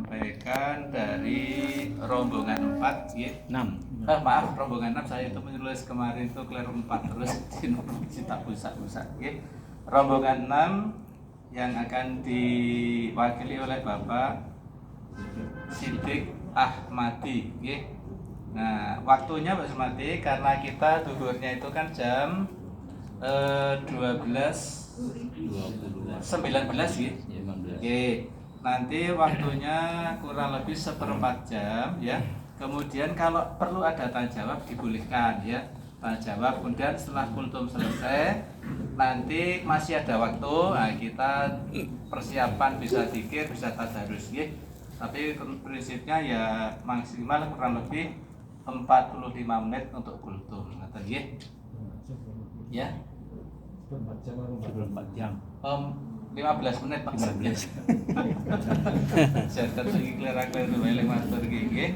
menyampaikan dari rombongan 4 ya. 6. Maaf, rombongan 6 saya itu menulis kemarin itu keliru 4 terus tak busak ya. Rombongan 6 yang akan diwakili oleh Bapak Siddiq Ahmadi ya. Nah, waktunya Pak Sumati karena kita duhurnya itu kan jam 19 ya. Oke. Nanti waktunya kurang lebih 1/4 jam ya. Kemudian kalau perlu ada tanya jawab dibolehkan ya. Tanya jawab, kemudian setelah kultum selesai nanti masih ada waktu. Nah, kita persiapan bisa zikir, bisa tadarus ya. Tapi prinsipnya ya maksimal kurang lebih 45 menit untuk kultum. Ngaten nggih. Ya. 4 jam. 15 menit Pak. 15. Catat iki kleru-kleru wae matur nggih.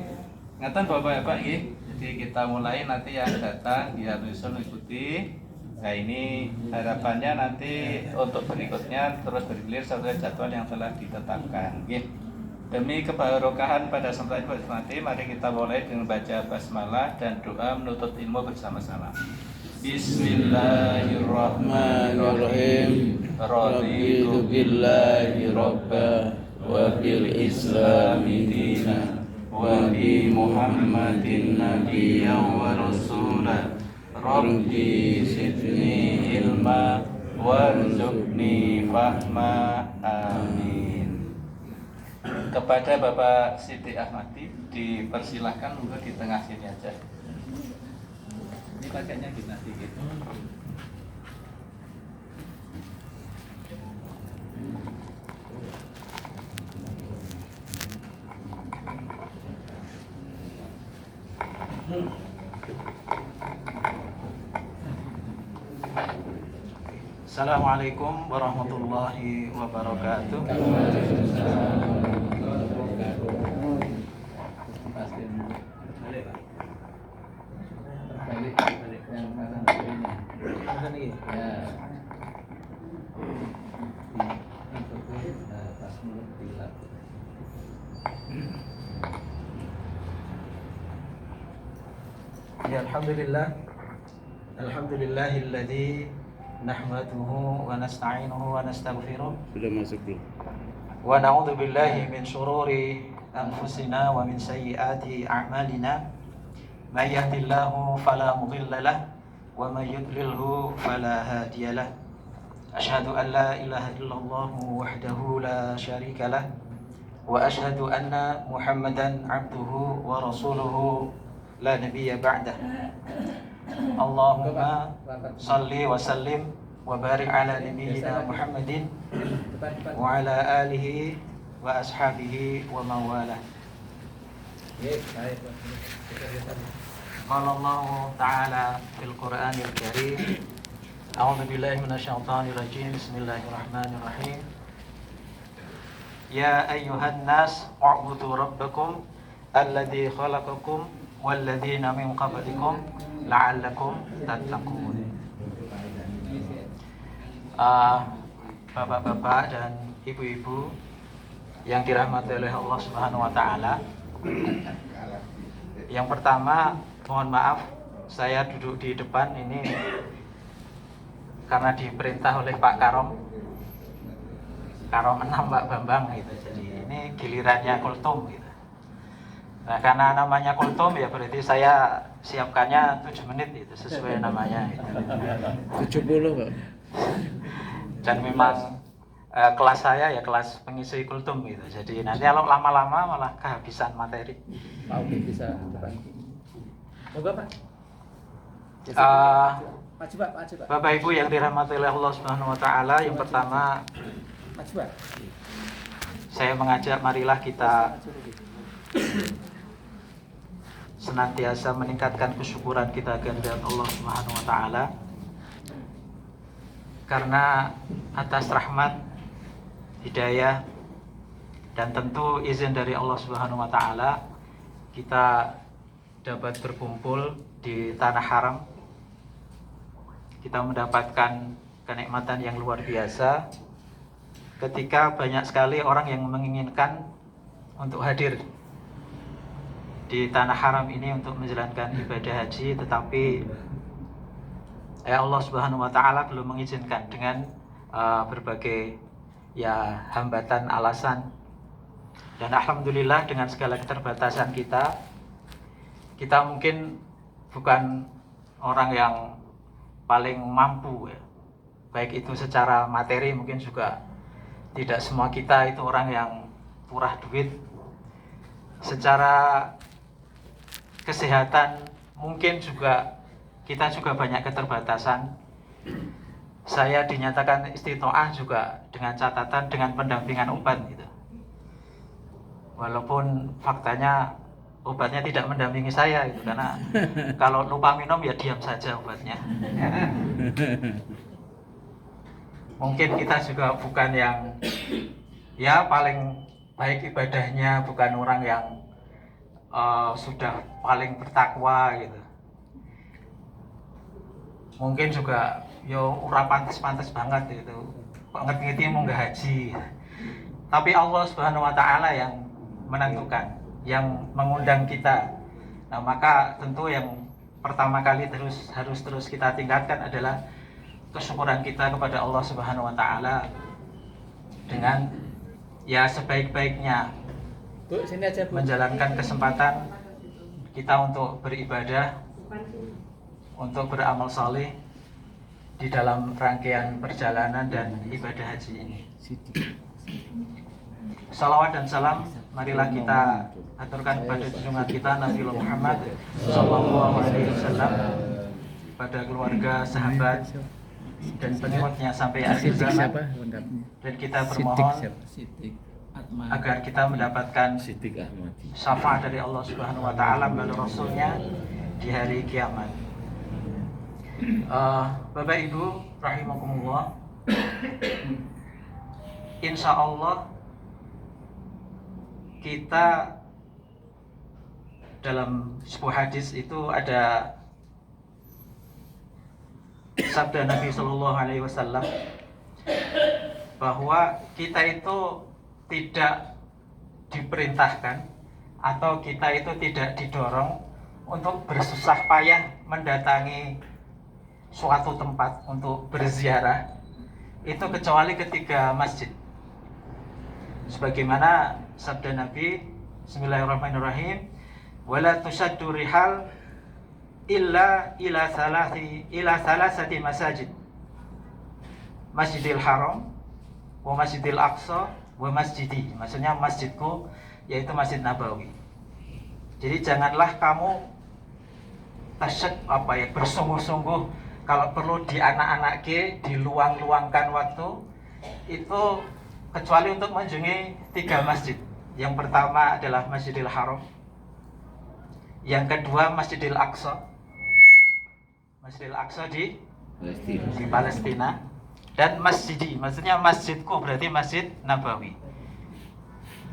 Ngaten Bapak-bapak nggih. Jadi kita mulai nanti yang datang ya bisa mengikuti. Nah, ini harapannya nanti untuk berikutnya terus bergilir sesuai jadwal yang telah ditetapkan nggih. Demi kebarokahan pada sempat bersemati, mari kita mulai dengan baca basmalah dan doa menuntut ilmu bersama-sama. Bismillahirrahmanirrahim. Raditu billahi robba wa bil islami dina wa bi Muhammadin nabiyyan wa rasula. Rabbi zidni ilma warzuqni fahma. Amin. Kepada Bapak Siddiq Ahmadi dipersilahkan untuk di tengah sini aja. Ini pakainya di nanti gitu. Assalamualaikum warahmatullahi wabarakatuh. Ya, alhamdulillahilladzi nahmaduhu wa nasta'inuhu wa nastaghfiruh. Sudah masuk belum? Wa na'udzu billahi min syururi anfusina wa min sayyiati a'malina. May yahdihillahu fala mudilla lahu wa may yudlilhu fala hadiyalah. Asyhadu an la ilaha illallah wahdahu la syarika lah wa asyhadu anna Muhammadan abduhu wa rasuluhu la nabiyya ba'dah. Allahumma salli wa sallim wa barik ala nabiyyina Muhammadin wa ala alihi wa ashabihi wa mawalah. Qala Allah Ta'ala fil Qur'anil Karim. A'udzu billahi minasyaitonir rajim. Bismillahirrahmanirrahim. Ya ayyuhan nas u'budu rabbakum alladzi khalaqakum walladzina min qablikum la'allakum tattaqun. Bapak-bapak dan ibu-ibu yang dirahmati oleh Allah Subhanahu wa taala. Yang pertama, mohon maaf saya duduk di depan ini karena diperintah oleh Pak Karom 6 Pak Bambang gitu. Jadi ini gilirannya kultum gitu. Nah, karena namanya kultum ya berarti saya siapkannya 7 menit itu sesuai namanya gitu. 70 Pak. Dan memang kelas saya ya kelas pengisi kultum gitu. Jadi nanti kalau lama-lama malah kehabisan materi. Oke, bisa depan. Moga Pak. Maju Pak. Bapak Ibu yang dirahmati oleh Allah Subhanahu wa taala, yang pertama Maju Pak. saya mengajak marilah kita senantiasa meningkatkan kesyukuran kita kepada Allah Subhanahu wa taala. Karena atas rahmat, hidayah dan tentu izin dari Allah Subhanahu wa taala kita dapat berkumpul di tanah haram. Kita mendapatkan kenikmatan yang luar biasa ketika banyak sekali orang yang menginginkan untuk hadir di tanah haram ini untuk menjalankan ibadah haji, tetapi Allah Subhanahu wa taala belum mengizinkan dengan berbagai hambatan, alasan. Dan alhamdulillah dengan segala keterbatasan kita mungkin bukan orang yang paling mampu ya. Baik itu secara materi, mungkin juga tidak semua kita itu orang yang murah duit. Secara kesehatan mungkin juga kita juga banyak keterbatasan. Saya dinyatakan istitoah juga dengan catatan dengan pendampingan obat gitu. Walaupun faktanya obatnya tidak mendampingi saya gitu, karena kalau lupa minum ya diam saja obatnya. Mungkin kita juga bukan yang paling baik ibadahnya, bukan orang yang sudah paling bertakwa gitu. Mungkin juga ora pantes-pantes banget gitu, kok ngerti mau nggak haji. Tapi Allah Subhanahu wa taala yang menentukan, yang mengundang kita. Nah, maka tentu yang pertama kali harus terus kita tingkatkan adalah kesyukuran kita kepada Allah Subhanahu wa taala dengan sebaik-baiknya Bu, sini aja, Bu. menjalankan kesempatan kita untuk beribadah, untuk beramal saleh di dalam rangkaian perjalanan dan ibadah haji ini. Salawat dan salam marilah kita aturkan kepada junjungan kita Nabi Muhammad sallallahu alaihi wasallam, pada keluarga, sahabat dan pengikutnya sampai akhir zaman. Dan kita bermohon agar kita mendapatkan syafaat dari Allah Subhanahu wa taala melalui Rasulnya di hari kiamat. Bapak Ibu rahimakumullah, insya Allah kita dalam sebuah hadis itu ada sabda Nabi Shallallahu Alaihi Wasallam bahwa kita itu tidak diperintahkan atau kita itu tidak didorong untuk bersusah payah mendatangi suatu tempat untuk berziarah itu kecuali ketika masjid. Sebagaimana sabda Nabi, Bismillahirrahmanirrahim, wala tusaddu rihal illa ila salasati masajid, Masjidil Haram wa Masjidil Aqsa wa masjidi. Maksudnya masjidku, yaitu Masjid Nabawi. Jadi janganlah kamu bersungguh-sungguh kalau perlu diluang-luangkan waktu itu kecuali untuk mengunjungi 3 masjid. Yang pertama adalah Masjidil Haram, yang kedua Masjidil Aqsa. Masjidil Aqsa di Palestina, dan masjidi, maksudnya masjidku, berarti Masjid Nabawi.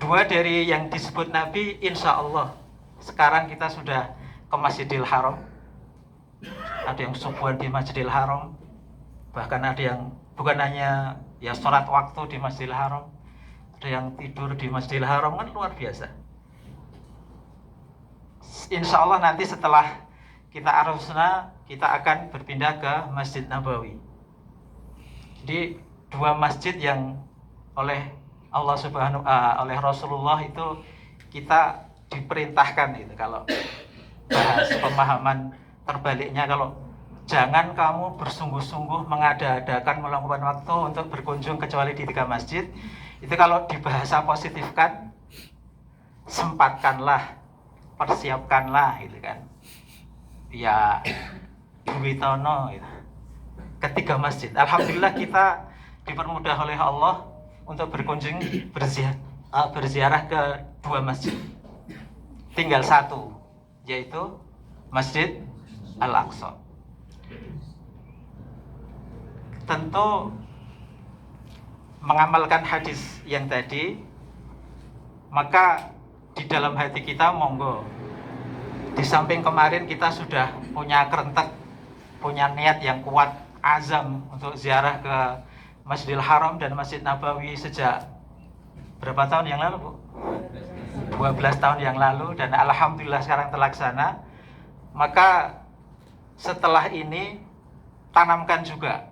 2 dari yang disebut Nabi, insya Allah sekarang kita sudah ke Masjidil Haram. Ada yang subuhan di Masjidil Haram, bahkan ada yang bukan hanya sholat waktu di Masjidil Haram, ada yang tidur di Masjidil Haram, kan luar biasa. Insya Allah nanti setelah kita arusna, kita akan berpindah ke Masjid Nabawi. Jadi 2 masjid yang oleh Allah oleh Rasulullah itu kita diperintahkan itu. Kalau bahas pemahaman terbaliknya, kalau jangan kamu bersungguh-sungguh mengada-adakan meluangkan waktu untuk berkunjung kecuali di 3 masjid. Itu kalau dibahasa positifkan, sempatkanlah, persiapkanlah gitu kan. Ya duwitono gitu. Ke 3 masjid. Alhamdulillah kita dipermudah oleh Allah untuk berkunjung berziarah ke 2 masjid. Tinggal 1, yaitu Masjid Al-Aqsa. Tentu mengamalkan hadis yang tadi, maka di dalam hati kita monggo. Di samping kemarin kita sudah punya kerentek, punya niat yang kuat, azam untuk ziarah ke Masjidil Haram dan Masjid Nabawi sejak berapa tahun yang lalu, Bu? 12 tahun yang lalu dan alhamdulillah sekarang terlaksana. Maka setelah ini tanamkan juga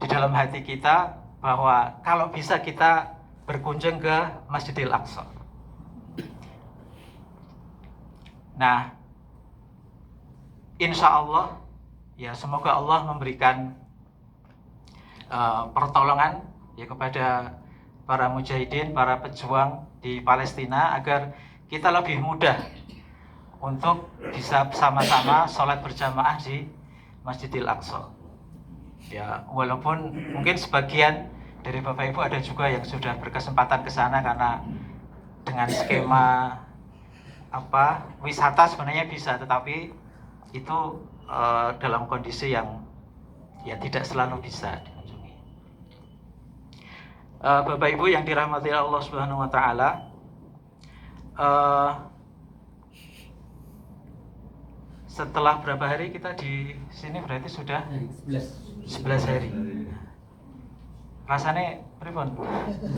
di dalam hati kita bahwa kalau bisa kita berkunjung ke Masjidil Aqsa. Nah, insya Allah ya, semoga Allah memberikan pertolongan ya kepada para mujahidin, para pejuang di Palestina agar kita lebih mudah untuk bisa bersama-sama sholat berjamaah di Masjidil Aqsa. Ya, walaupun mungkin sebagian dari Bapak Ibu ada juga yang sudah berkesempatan ke sana karena dengan skema wisata sebenarnya bisa, tetapi itu dalam kondisi yang ya tidak selalu bisa dikunjungi. Bapak Ibu yang dirahmati Allah Subhanahu wa taala, setelah berapa hari kita di sini berarti sudah 11 hari. Rasanya pripun?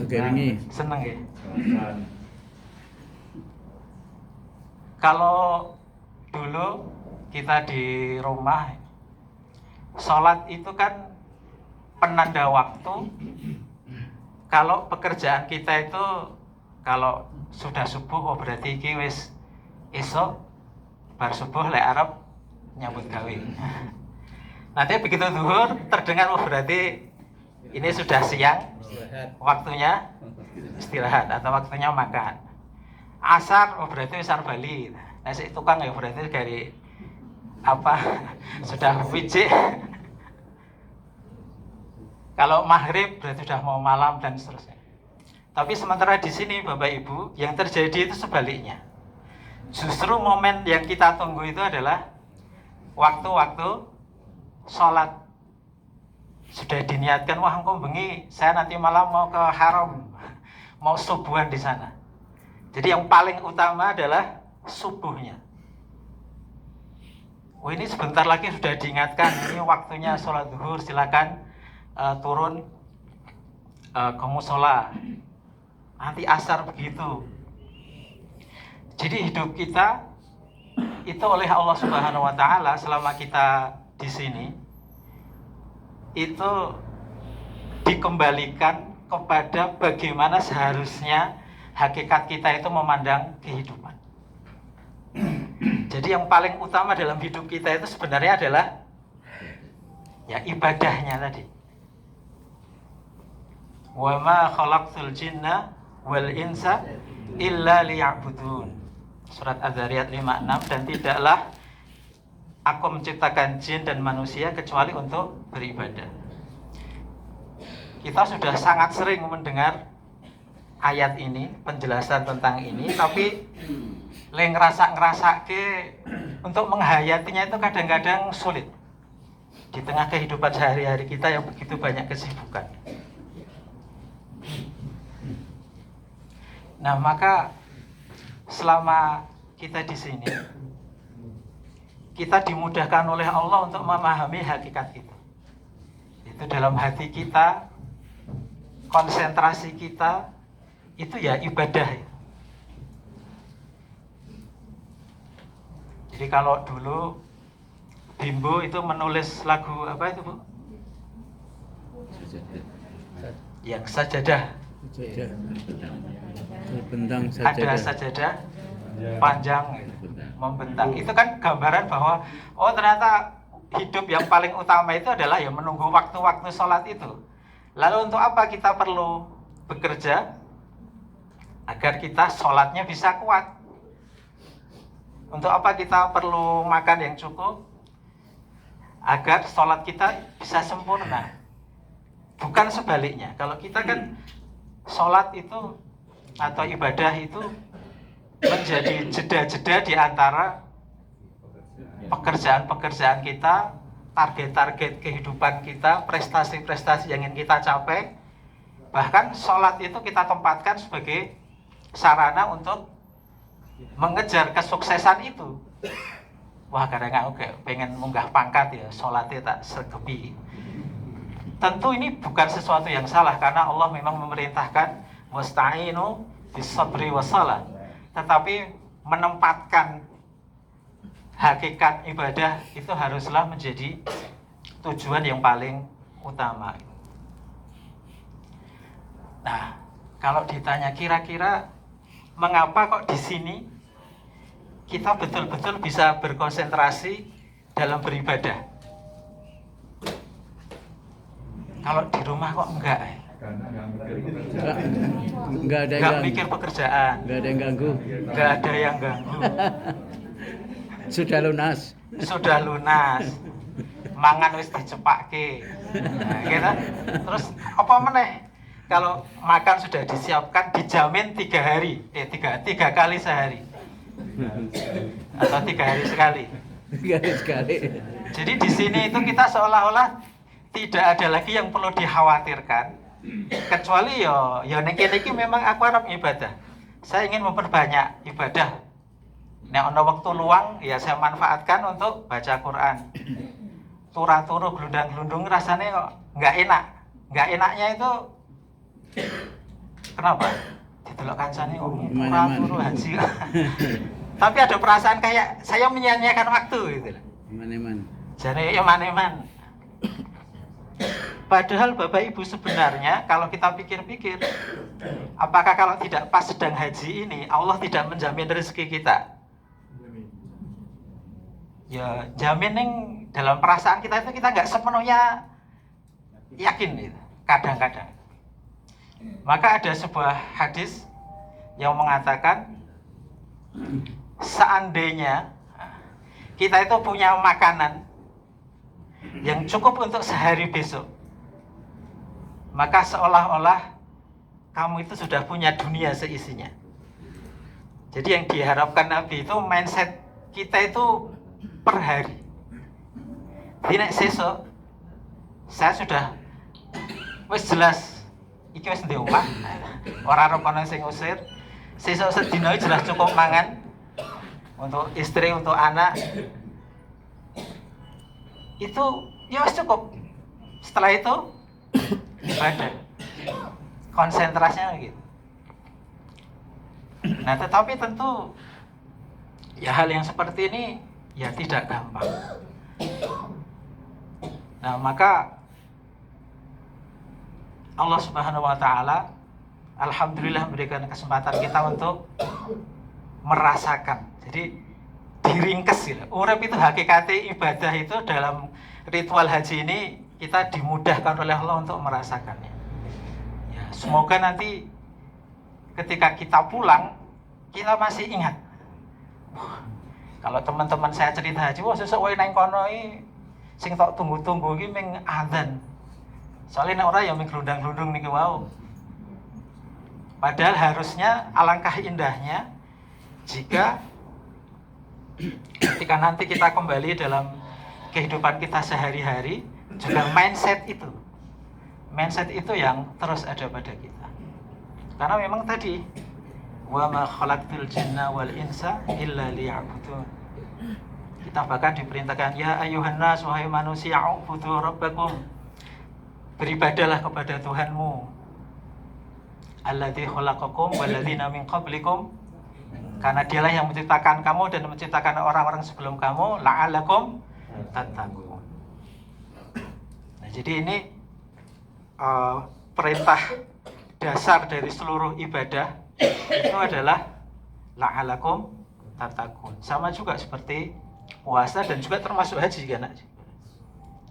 ini Seneng ya? Kalau dulu kita di rumah, sholat itu kan penanda waktu. Kalau pekerjaan kita itu kalau sudah subuh, oh berarti iki wis esok bar subuh lek arep nyambut gawe. Nanti begitu zuhur terdengar, oh berarti ini sudah siang, waktunya istirahat atau waktunya makan. Asar, oh berarti asar Bali. Nah si tukang ya berarti dari sudah wijik. Kalau maghrib berarti sudah mau malam dan seterusnya. Tapi sementara di sini Bapak Ibu yang terjadi itu sebaliknya. Justru momen yang kita tunggu itu adalah waktu-waktu sholat. Sudah diniatkan, wah engkau bengi saya nanti malam mau ke haram, mau subuhan di sana. Jadi yang paling utama adalah subuhnya. Oh ini sebentar lagi sudah diingatkan, ini waktunya sholat zuhur, silakan turun ke musola. Nanti asar begitu. Jadi hidup kita itu oleh Allah Subhanahu wa taala selama kita di sini itu dikembalikan kepada bagaimana seharusnya hakikat kita itu memandang kehidupan. Jadi yang paling utama dalam hidup kita itu sebenarnya adalah ya ibadahnya tadi. Wa ma khalaqtul jinna wal insa illa liya'budun. Surat Az-Zariyat 56, dan tidaklah aku menciptakan jin dan manusia kecuali untuk beribadah. Kita sudah sangat sering mendengar ayat ini, penjelasan tentang ini, tapi ngerasa untuk menghayatinya itu kadang-kadang sulit di tengah kehidupan sehari-hari kita yang begitu banyak kesibukan. Nah, maka selama kita di sini, kita dimudahkan oleh Allah untuk memahami hakikat itu. Itu dalam hati kita, konsentrasi kita, itu ya ibadah. Jadi kalau dulu Bimbo itu menulis lagu apa itu, Bu? Yang sajadah. Bentang Ada sajadah panjang membentang. Itu kan gambaran bahwa oh ternyata hidup yang paling utama itu adalah ya menunggu waktu-waktu sholat itu. Lalu untuk apa kita perlu bekerja? Agar kita sholatnya bisa kuat. Untuk apa kita perlu makan yang cukup? Agar sholat kita bisa sempurna. Bukan sebaliknya. Kalau kita kan sholat itu atau ibadah itu menjadi jeda-jeda di antara pekerjaan-pekerjaan kita, target-target kehidupan kita, prestasi-prestasi yang ingin kita capai. Bahkan sholat itu kita tempatkan sebagai sarana untuk mengejar kesuksesan itu. Wah, kadang-kadang pengen munggah pangkat ya, sholatnya tak sergepi. Tentu ini bukan sesuatu yang salah, karena Allah memang memerintahkan wasta'inu bis sabri wassalah. tetapi menempatkan hakikat ibadah itu haruslah menjadi tujuan yang paling utama. Nah, kalau ditanya kira-kira mengapa kok di sini kita betul-betul bisa berkonsentrasi dalam beribadah? Kalau di rumah kok enggak? Enggak ada yang Enggak ganggu. mikir pekerjaan, Enggak ada yang ganggu. enggak ada yang ganggu. Sudah lunas. Sudah lunas. Mangan wis dicepakke. Nah, gitu. Terus apa meneh? Kalau makan sudah disiapkan dijamin 3 hari, tiga kali sehari. Atau 3 hari sekali. Sekali. Jadi di sini itu kita seolah-olah tidak ada lagi yang perlu dikhawatirkan, kecuali ya niki memang aku harap ibadah. Saya ingin memperbanyak ibadah. Nek ana waktu luang ya saya manfaatkan untuk baca Quran. Turu glundang-glundung rasanya kok nggak enak. Nggak enaknya itu kenapa? Didelok kancane kok turu haji. Tapi ada perasaan kayak saya menyia-nyiakan waktu gitu. Eman-eman. Jadi ya maneman. Padahal Bapak Ibu sebenarnya kalau kita pikir-pikir, apakah kalau tidak pas sedang haji ini Allah tidak menjamin rezeki kita? Ya jamin yang dalam perasaan kita itu kita nggak sepenuhnya yakin gitu. Kadang-kadang. Maka ada sebuah hadis yang mengatakan seandainya kita itu punya makanan yang cukup untuk sehari besok, maka seolah-olah kamu itu sudah punya dunia seisinya. Jadi yang diharapkan Nabi itu mindset kita itu per hari. Jadi nek sesuk saya sudah wis jelas iki wis ndek omah, ora rokono sing usir. Sesuk sedina jelas cukup mangan untuk istri, untuk anak. Itu ya wis cukup. Setelah itu ibadah. Konsentrasinya gitu. Nah, tetapi tentu ya hal yang seperti ini ya tidak gampang. Nah, maka Allah Subhanahu wa taala alhamdulillah memberikan kesempatan kita untuk merasakan. Jadi diringkes gitu. Urip itu hakikatnya ibadah itu dalam ritual haji ini kita dimudahkan oleh Allah untuk merasakannya. Ya, semoga nanti ketika kita pulang kita masih ingat. Kalau teman-teman saya cerita haji, wah sesuk wae nang kono iki sing tok tunggu-tunggu iki ming adzan. Soalnya nek ora ya ming glundang-glundung niki wau. Padahal harusnya alangkah indahnya jika ketika nanti kita kembali dalam kehidupan kita sehari-hari juga mindset itu yang terus ada pada kita. Karena memang tadi wa ma khalaqtul jinna wal insa illa liya'budun. Kita bahkan diperintahkan ya ayyuhan nas wahai manusia ubudu rabbakum. Beribadahlah kepada Tuhanmu. Alladzi khalaqakum walladzina min qablikum. Karena dialah yang menciptakan kamu dan menciptakan orang-orang sebelum kamu la'alakum tattaqun. Nah, jadi ini perintah dasar dari seluruh ibadah itu adalah la'alakum tattaqun. Sama juga seperti puasa dan juga termasuk haji kan.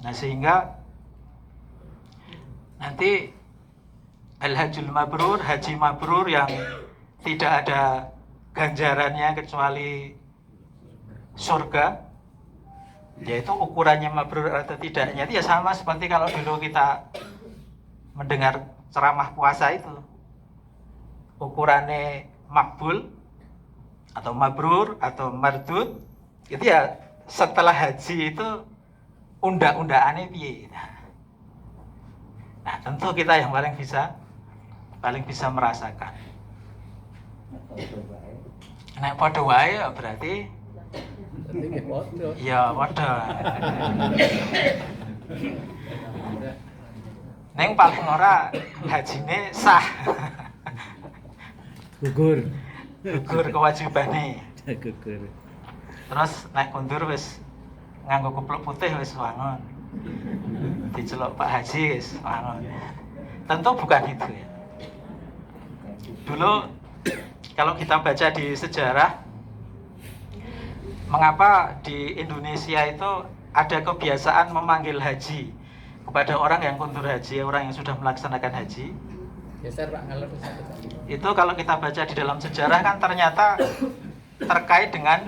Nah, sehingga nanti al-hajjul mabrur, haji mabrur yang tidak ada ganjarannya kecuali surga, yaitu ukurannya mabrur atau tidaknya itu ya sama seperti kalau dulu kita mendengar ceramah puasa itu, ukurannya makbul atau mabrur atau mardud itu ya setelah haji itu unda-undaannya piye. Nah, tentu kita yang paling bisa merasakan. Nek padha wae berarti ya padha. Neng paling ora hajine sah. Gugur. gugur kewajibane. Gugur. Terus naik kondur wis nganggo kupluk putih wis wangun. Diceluk Pak Haji wis wangun. Tentu bukan itu ya. Dulu kalau kita baca di sejarah, mengapa di Indonesia itu ada kebiasaan memanggil haji kepada orang yang kundur haji, orang yang sudah melaksanakan haji. Geser Pak, ngalor geser. Itu kalau kita baca di dalam sejarah kan ternyata terkait dengan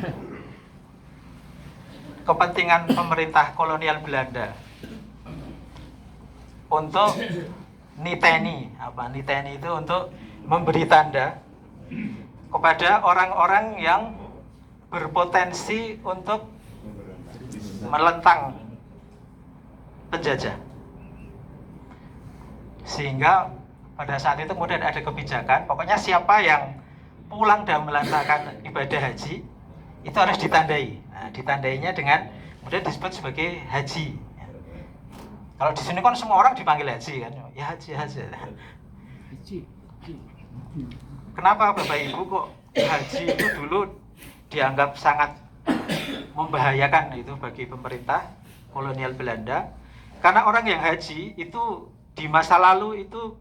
kepentingan pemerintah kolonial Belanda untuk niteni, niteni itu untuk memberi tanda kepada orang-orang yang berpotensi untuk melentang penjajah. Sehingga pada saat itu kemudian ada kebijakan, pokoknya siapa yang pulang dan melaksanakan ibadah haji itu harus ditandai. Nah, ditandainya dengan kemudian disebut sebagai haji. Kalau di sini kan semua orang dipanggil haji kan, ya haji. Kenapa Bapak Ibu kok haji itu dulu dianggap sangat membahayakan itu bagi pemerintah kolonial Belanda? Karena orang yang haji itu di masa lalu itu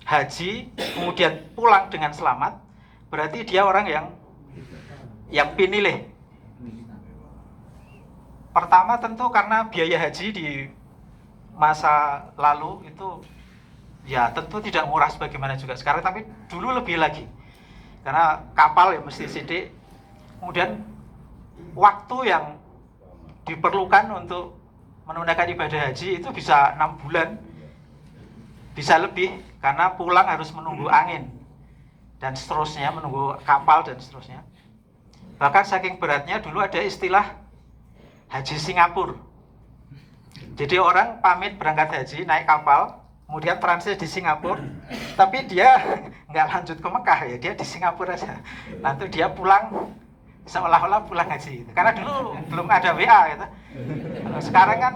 haji kemudian pulang dengan selamat, berarti dia orang yang pinilih. Pertama tentu karena biaya haji di masa lalu itu ya tentu tidak murah sebagaimana juga sekarang, tapi dulu lebih lagi karena kapal ya mesti sidik, kemudian waktu yang diperlukan untuk menunaikan ibadah haji itu bisa 6 bulan, bisa lebih, karena pulang harus menunggu angin dan seterusnya, menunggu kapal dan seterusnya. Bahkan saking beratnya dulu ada istilah haji Singapura. Jadi orang pamit berangkat haji naik kapal, kemudian transit di Singapura, tapi dia nggak lanjut ke Mekah ya, dia di Singapura aja. Nanti dia pulang seolah-olah pulang haji. Karena dulu belum ada WA gitu. Sekarang kan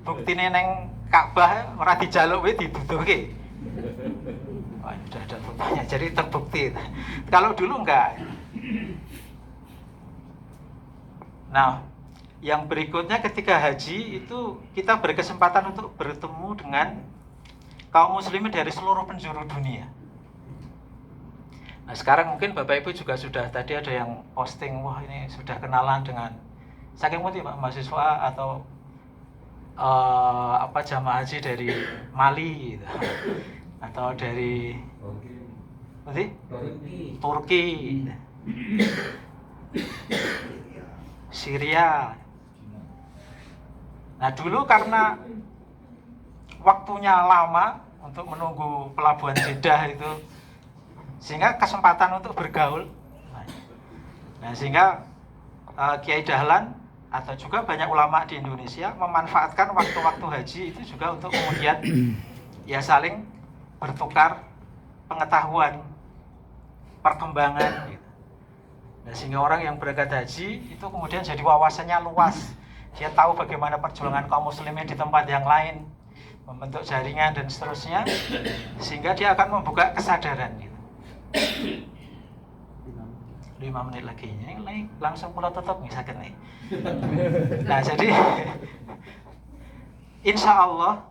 buktine neng Ka'bah ora dijaluk wae dibutuhke. Wah, sudah ada fotonya, jadi terbukti. Kalau dulu enggak. Nah, yang berikutnya ketika haji itu kita berkesempatan untuk bertemu dengan kaum muslimin dari seluruh penjuru dunia. Nah, sekarang mungkin Bapak Ibu juga sudah, tadi ada yang posting, wah ini sudah kenalan dengan saking putih Pak, mahasiswa atau jamaah haji dari Mali gitu. Atau dari Turki, Syria. Nah, dulu karena waktunya lama untuk menunggu pelabuhan Jeddah itu, sehingga kesempatan untuk bergaul. Nah, sehingga Kiai Dahlan atau juga banyak ulama di Indonesia memanfaatkan waktu-waktu haji itu juga untuk kemudian ya saling bertukar pengetahuan, perkembangan gitu. Nah, sehingga orang yang berangkat haji itu kemudian jadi wawasannya luas. Dia tahu bagaimana perjuangan kaum muslimin di tempat yang lain, membentuk jaringan dan seterusnya, sehingga dia akan membuka kesadaran gitu. 5 menit lagi, ini langsung pulau tutup misalkan nih. Nah, jadi insya Allah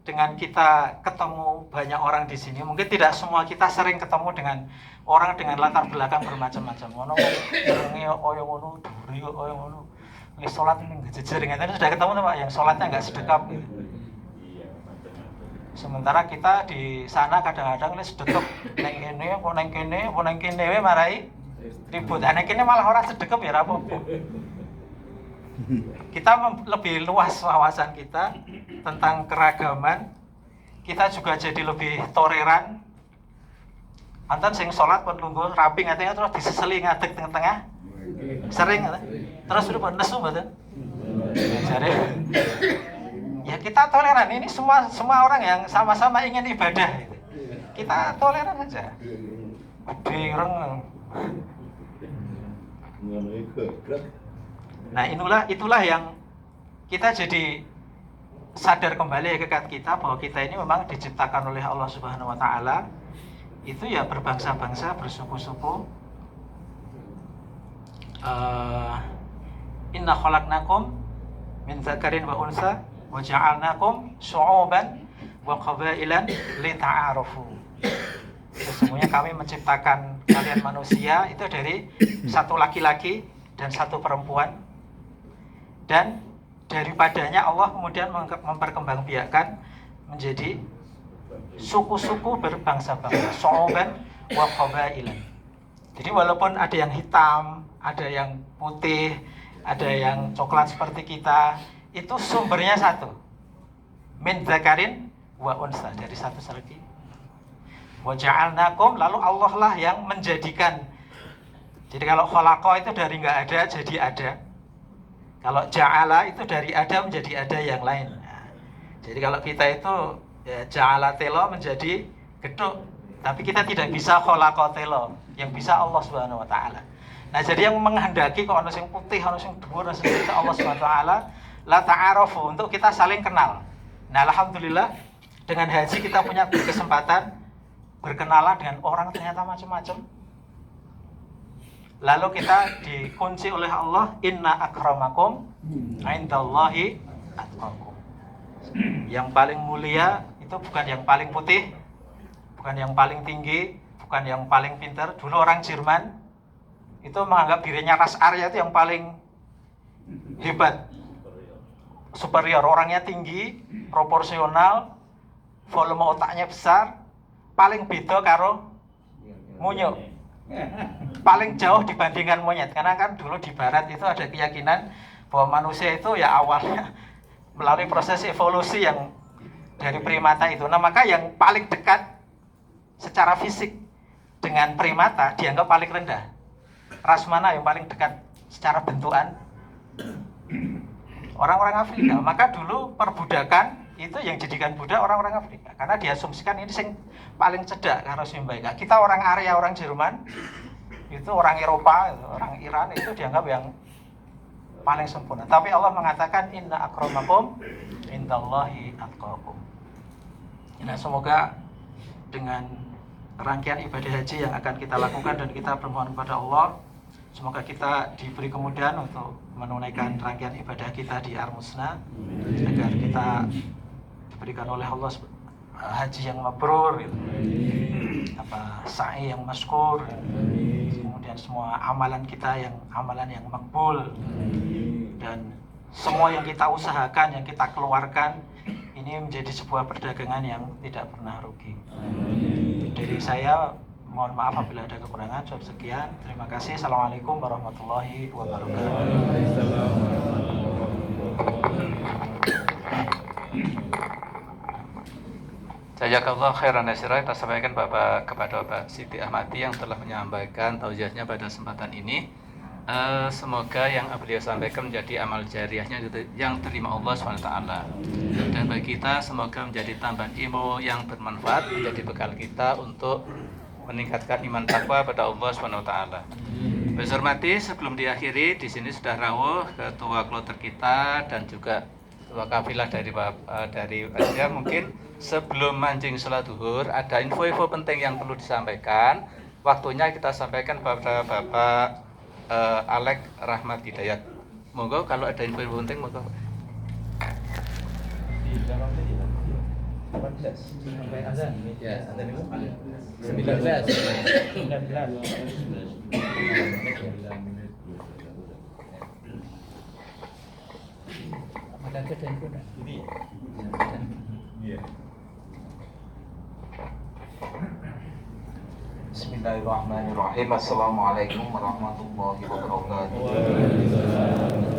dengan kita ketemu banyak orang di sini, mungkin tidak semua kita sering ketemu dengan orang dengan latar belakang bermacam-macam. Ono oyo ngono, duri oyo ngono. Ini sholat ini jejer, tadi sudah ketemu Pak yang sholatnya nggak sedekap gitu. Sementara kita di sana kadang-kadang ini sedekap neng kene marai ribut. Neng kene malah orang sedekap ya rapopo. Kita lebih luas wawasan kita tentang keragaman. Kita juga jadi lebih toleran. Anten sing sholat pun lungguh rapi ngatanya terus diseseli ngadeg tengah-tengah. Sering kan? Terus udah nesu betul. Jadi ya kita toleran, ini semua orang yang sama-sama ingin ibadah. Kita toleran aja. Direng. Nah, itulah yang kita jadi sadar kembali hakikat kita bahwa kita ini memang diciptakan oleh Allah Subhanahu wa taala itu ya berbangsa-bangsa, bersuku-suku, Inna khalaqnakum min dzakarin wa unsa wa ja'alnakum syu'uban wa qabailan lita'arafu. Sesungguhnya kami menciptakan kalian manusia itu dari satu laki-laki dan satu perempuan, dan daripadanya Allah kemudian memperkembangbiakkan menjadi suku-suku berbangsa-bangsa, syu'uban wa qabailan. Jadi walaupun ada yang hitam, ada yang putih, ada yang coklat seperti kita, itu sumbernya satu. Min dzakarin wa unsa, dari satu laki. Wa ja'alnakum, lalu Allah lah yang menjadikan. Jadi kalau khalaqa itu dari nggak ada jadi ada. Kalau ja'ala itu dari ada menjadi ada yang lain. Nah, jadi kalau kita itu ya, ja'ala telo menjadi geduk, tapi kita tidak bisa khalaqa telo, yang bisa Allah Subhanahu wa taala. Nah, jadi yang menghendaki kok ono sing putih, ono sing dhuwur, ono sing Allah Subhanahu wa taala, la ta'arafu, untuk kita saling kenal. Nah, alhamdulillah dengan haji kita punya kesempatan berkenalan dengan orang ternyata macam-macam. Lalu kita dikunci oleh Allah, inna akramakum indallahi atqakum. Yang paling mulia itu bukan yang paling putih, bukan yang paling tinggi, bukan yang paling pintar. Dulu orang Jerman itu menganggap dirinya ras Arya itu yang paling hebat, superior. Orangnya tinggi, proporsional, volume otaknya besar, paling beda karo monyet, paling jauh dibandingkan monyet. Karena kan dulu di barat itu ada keyakinan bahwa manusia itu ya awalnya melalui proses evolusi yang dari primata itu. Nah, maka yang paling dekat secara fisik dengan primata dianggap paling rendah. Ras mana yang paling dekat secara bentukan? Orang-orang Afrika. Maka dulu perbudakan itu yang jadikan budak orang-orang Afrika, karena diasumsikan ini sing paling cedak karo Simbaika. Kita orang Arya, orang Jerman, itu orang Eropa, orang Iran itu dianggap yang paling sempurna. Tapi Allah mengatakan inna akramakum indallahi atqakum. Nah, semoga dengan rangkaian ibadah haji yang akan kita lakukan dan kita bermohon kepada Allah, semoga kita diberi kemudahan untuk menunaikan rangkaian ibadah kita di Ar-Musna, agar kita diberikan oleh Allah haji yang mabrur, gitu. Sa'i yang maskur, kemudian semua amalan kita yang amalan yang makbul, dan semua yang kita usahakan, yang kita keluarkan ini menjadi sebuah perdagangan yang tidak pernah rugi. Dari saya mohon maaf apabila ada kekurangan. Cukup sekian, terima kasih. Assalamualaikum warahmatullahi wabarakatuh. Jazakallah khairan nasira. Kita sampaikan kepada Bapak Siti Ahmadi yang telah menyampaikan tausiahnya pada kesempatan ini. Semoga yang beliau sampaikan menjadi amal jariahnya yang terima Allah SWT. Dan bagi kita semoga menjadi tambahan ilmu yang bermanfaat, menjadi bekal kita untuk meningkatkan iman takwa pada Allah SWT. Berhormati, sebelum diakhiri, di sini sudah rawuh ketua kloter kita dan juga ketua kafilah dari Asia. Mungkin sebelum mancing sholat zuhur ada info-info penting yang perlu disampaikan. Waktunya kita sampaikan kepada Bapak Alek Rahmat Hidayat. Monggo kalau ada info-info penting monggo. Sampai azan. Ya, azan itu 19. Ada kedan kuda. Iya. Bismillahirrahmanirrahim. Assalamualaikum warahmatullahi wabarakatuh.